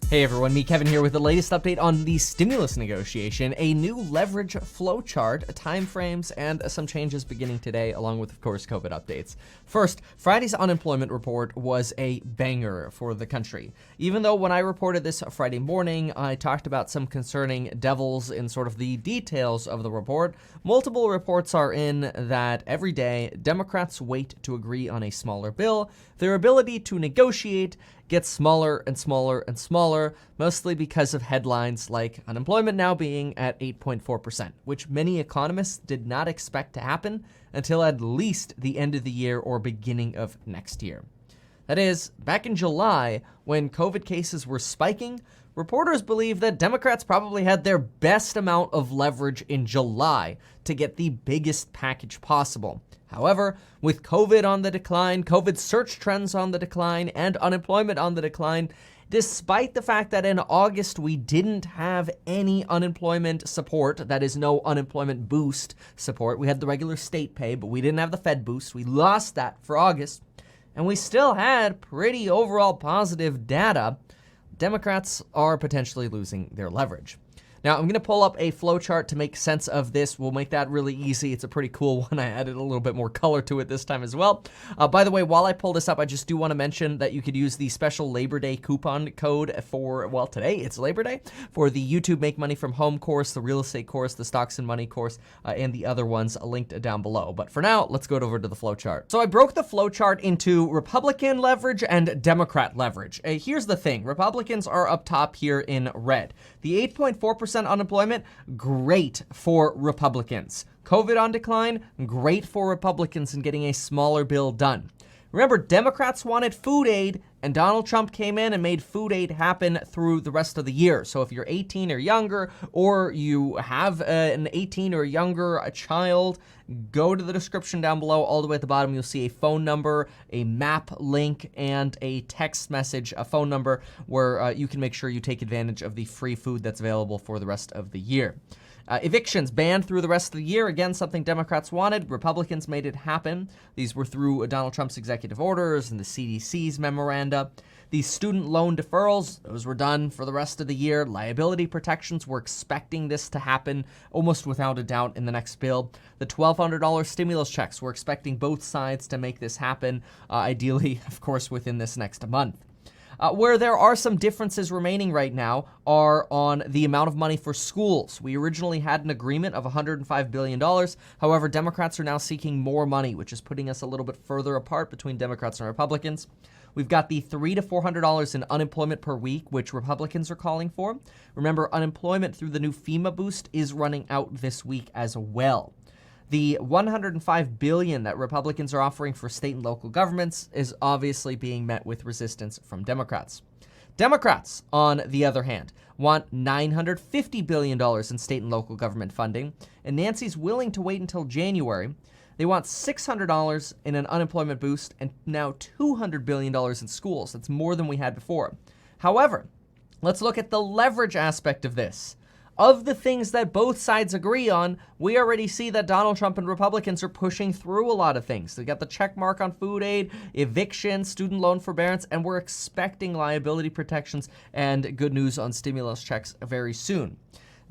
Hey everyone, me Kevin here with the latest update on the stimulus negotiation, a new leverage flowchart, timeframes, and some changes beginning today, along with, of course, COVID updates. First, Friday's unemployment report was a banger for the country. Even though when I reported this Friday morning, I talked about some concerning devils in sort of the details of the report, multiple reports are in that every day, Democrats wait to agree on a smaller bill. Their ability to negotiate gets smaller and smaller and smaller, mostly because of headlines like unemployment now being at 8.4%, which many economists did not expect to happen until at least the end of the year or beginning of next year. That is, back in July, when COVID cases were spiking, reporters believe that Democrats probably had their best amount of leverage in July to get the biggest package possible. However, with COVID on the decline, COVID search trends on the decline, and unemployment on the decline, despite the fact that in August we didn't have any unemployment support, that is no unemployment boost support, we had the regular state pay, but we didn't have the Fed boost, we lost that for August, and we still had pretty overall positive data, Democrats are potentially losing their leverage. Now, I'm going to pull up a flowchart to make sense of this. We'll make that really easy. It's a pretty cool one. I added a little bit more color to it this time as well. By the way, while I pull this up, I just do want to mention that you could use the special Labor Day coupon code for, well, today it's Labor Day, for the YouTube Make Money From Home course, the real estate course, the stocks and money course, and the other ones linked down below. But for now, let's go over to the flowchart. So I broke the flowchart into Republican leverage and Democrat leverage. Here's the thing. Republicans are up top here in red. The 8.4% unemployment, great for Republicans. COVID on decline, great for Republicans in getting a smaller bill done. Remember, Democrats wanted food aid, and Donald Trump came in and made food aid happen through the rest of the year. So if you're 18 or younger, or you have an 18 or younger child, go to the description down below. All the way at the bottom, you'll see a phone number, a map link, and a text message, a phone number where you can make sure you take advantage of the free food that's available for the rest of the year. Evictions banned through the rest of the year. Again, something Democrats wanted. Republicans made it happen. These were through Donald Trump's executive orders and the CDC's memoranda. The student loan deferrals, those were done for the rest of the year. Liability protections, we're expecting this to happen almost without a doubt in the next bill. The $1,200 stimulus checks, we're expecting both sides to make this happen, ideally, of course, within this next month. Where there are some differences remaining right now are on the amount of money for schools. We originally had an agreement of $105 billion. However, Democrats are now seeking more money, which is putting us a little bit further apart between Democrats and Republicans. We've got the $300 to $400 in unemployment per week, which Republicans are calling for. Remember, unemployment through the new FEMA boost is running out this week as well. The $105 billion that Republicans are offering for state and local governments is obviously being met with resistance from Democrats. Democrats, on the other hand, want $950 billion in state and local government funding, and Nancy's willing to wait until January. They want $600 in an unemployment boost and now $200 billion in schools. That's more than we had before. However, let's look at the leverage aspect of this. Of the things that both sides agree on, we already see that Donald Trump and Republicans are pushing through a lot of things. They got the check mark on food aid, eviction, student loan forbearance, and we're expecting liability protections and good news on stimulus checks very soon.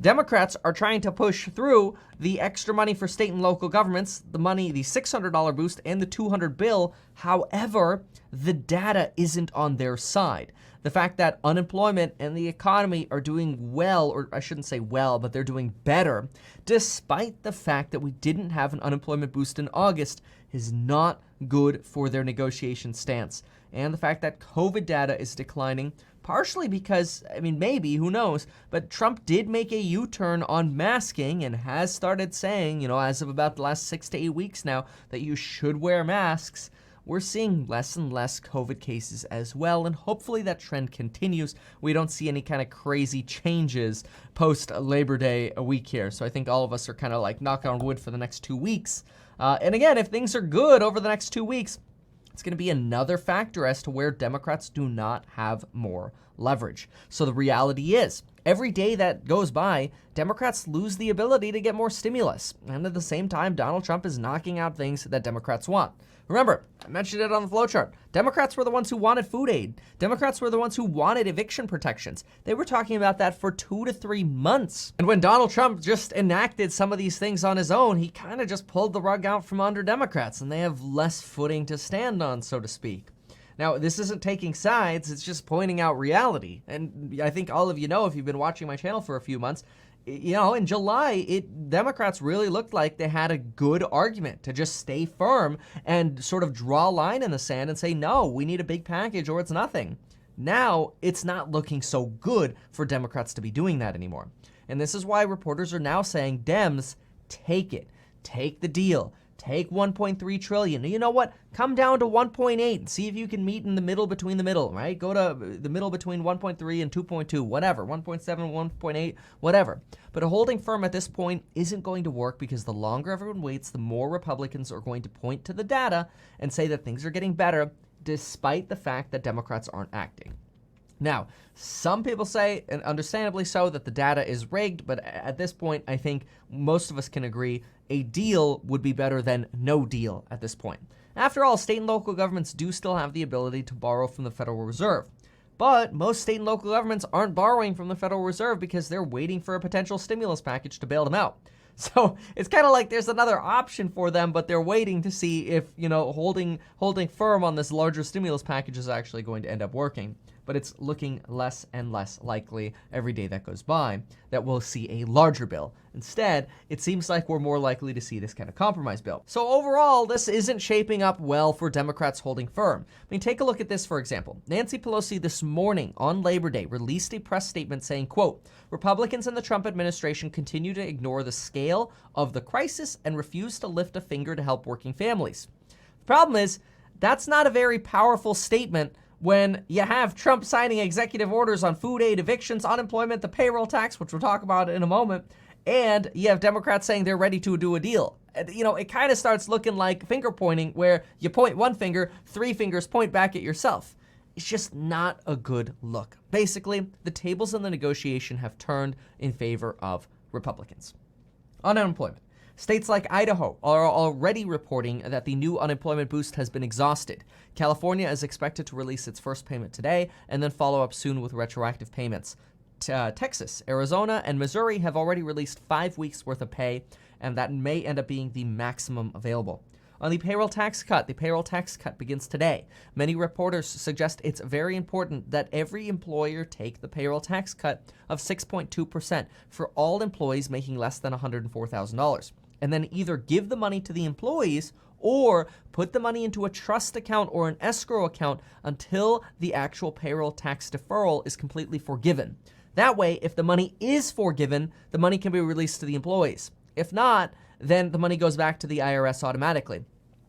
Democrats are trying to push through the extra money for state and local governments, the money, the $600 boost and the $200 bill. However, the data isn't on their side. The fact that unemployment and the economy are doing well, or I shouldn't say well, but they're doing better, despite the fact that we didn't have an unemployment boost in August, is not good for their negotiation stance. And the fact that COVID data is declining, partially because, I mean, maybe, who knows, but Trump did make a U-turn on masking and has started saying, as of about the last 6 to 8 weeks now, that you should wear masks. We're seeing less and less COVID cases as well, and hopefully that trend continues. We don't see any kind of crazy changes post-Labor Day a week here. So I think all of us are kind of like knock on wood for the next 2 weeks. And again, if things are good over the next 2 weeks, it's going to be another factor as to where Democrats do not have more leverage. So the reality is, Every day that goes by, Democrats lose the ability to get more stimulus. And at the same time, Donald Trump is knocking out things that Democrats want. Remember, I mentioned it on the flowchart. Democrats were the ones who wanted food aid. Democrats were the ones who wanted eviction protections. They were talking about that for 2 to 3 months. And when Donald Trump just enacted some of these things on his own, he kind of just pulled the rug out from under Democrats, and they have less footing to stand on, so to speak. Now, this isn't taking sides, it's just pointing out reality. And I think all of you know, if you've been watching my channel for a few months, in July, Democrats really looked like they had a good argument to just stay firm and sort of draw a line in the sand and say, no, we need a big package or it's nothing. Now, it's not looking so good for Democrats to be doing that anymore. And this is why reporters are now saying, Dems, take it. Take the deal. Take 1.3 trillion. You know what? Come down to 1.8 and see if you can meet in the middle between the middle, right? Go to the middle between 1.3 and 2.2, whatever, 1.7, 1.8, whatever. But holding firm at this point isn't going to work because the longer everyone waits, the more Republicans are going to point to the data and say that things are getting better despite the fact that Democrats aren't acting. Now, some people say, and understandably so, that the data is rigged, but at this point, I think most of us can agree a deal would be better than no deal at this point. After all, state and local governments do still have the ability to borrow from the Federal Reserve. But most state and local governments aren't borrowing from the Federal Reserve because they're waiting for a potential stimulus package to bail them out. So it's kind of like there's another option for them, but they're waiting to see if, holding firm on this larger stimulus package is actually going to end up working. But it's looking less and less likely every day that goes by that we'll see a larger bill. Instead, it seems like we're more likely to see this kind of compromise bill. So overall, this isn't shaping up well for Democrats holding firm. I mean, take a look at this, for example. Nancy Pelosi this morning on Labor Day released a press statement saying, quote, Republicans and the Trump administration continue to ignore the scale of the crisis and refuse to lift a finger to help working families. The problem is, that's not a very powerful statement when you have Trump signing executive orders on food aid, evictions, unemployment, the payroll tax, which we'll talk about in a moment, and you have Democrats saying they're ready to do a deal. It kind of starts looking like finger pointing where you point one finger, 3 fingers point back at yourself. It's just not a good look. Basically, the tables in the negotiation have turned in favor of Republicans. On unemployment. States like Idaho are already reporting that the new unemployment boost has been exhausted. California is expected to release its first payment today and then follow up soon with retroactive payments. Texas, Arizona, and Missouri have already released 5 weeks worth of pay, and that may end up being the maximum available. On the payroll tax cut begins today. Many reporters suggest it's very important that every employer take the payroll tax cut of 6.2% for all employees making less than $104,000. And then either give the money to the employees or put the money into a trust account or an escrow account until the actual payroll tax deferral is completely forgiven. That way, if the money is forgiven, the money can be released to the employees. If not, then the money goes back to the IRS automatically.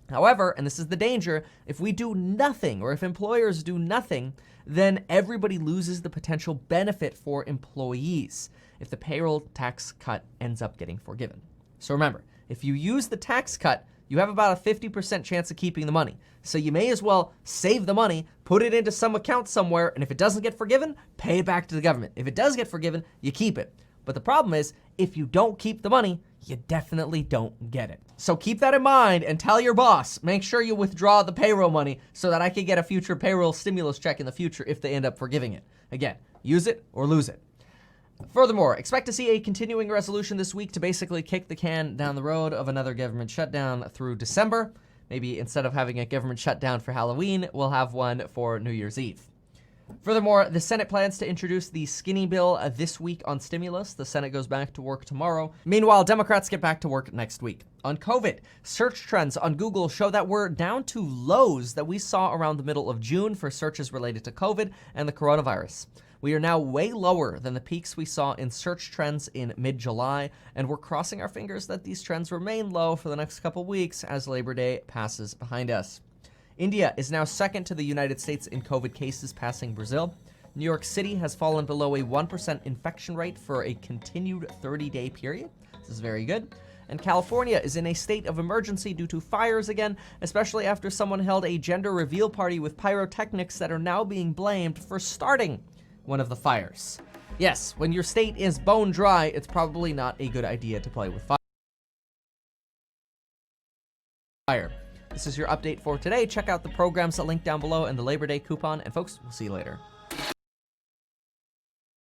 However, and this is the danger, if we do nothing or if employers do nothing, then everybody loses the potential benefit for employees if the payroll tax cut ends up getting forgiven. So remember, if you use the tax cut, you have about a 50% chance of keeping the money. So you may as well save the money, put it into some account somewhere, and if it doesn't get forgiven, pay it back to the government. If it does get forgiven, you keep it. But the problem is, if you don't keep the money, you definitely don't get it. So keep that in mind and tell your boss, make sure you withdraw the payroll money so that I can get a future payroll stimulus check in the future if they end up forgiving it. Again, use it or lose it. Furthermore, expect to see a continuing resolution this week to basically kick the can down the road of another government shutdown through December. Maybe instead of having a government shutdown for Halloween, we'll have one for New Year's Eve. Furthermore, the Senate plans to introduce the skinny bill this week on stimulus. The Senate goes back to work tomorrow. Meanwhile, Democrats get back to work next week. On COVID, search trends on Google show that we're down to lows that we saw around the middle of June for searches related to COVID and the coronavirus. We are now way lower than the peaks we saw in search trends in mid-July, and we're crossing our fingers that these trends remain low for the next couple weeks as Labor Day passes behind us. India is now second to the United States in COVID cases, passing Brazil. New York City has fallen below a 1% infection rate for a continued 30-day period. This is very good. And California is in a state of emergency due to fires again, especially after someone held a gender reveal party with pyrotechnics that are now being blamed for starting one of the fires. Yes, when your state is bone dry, it's probably not a good idea to play with fire. This is your update for today. Check out the programs that link down below and the Labor Day coupon, and folks, we'll see you later.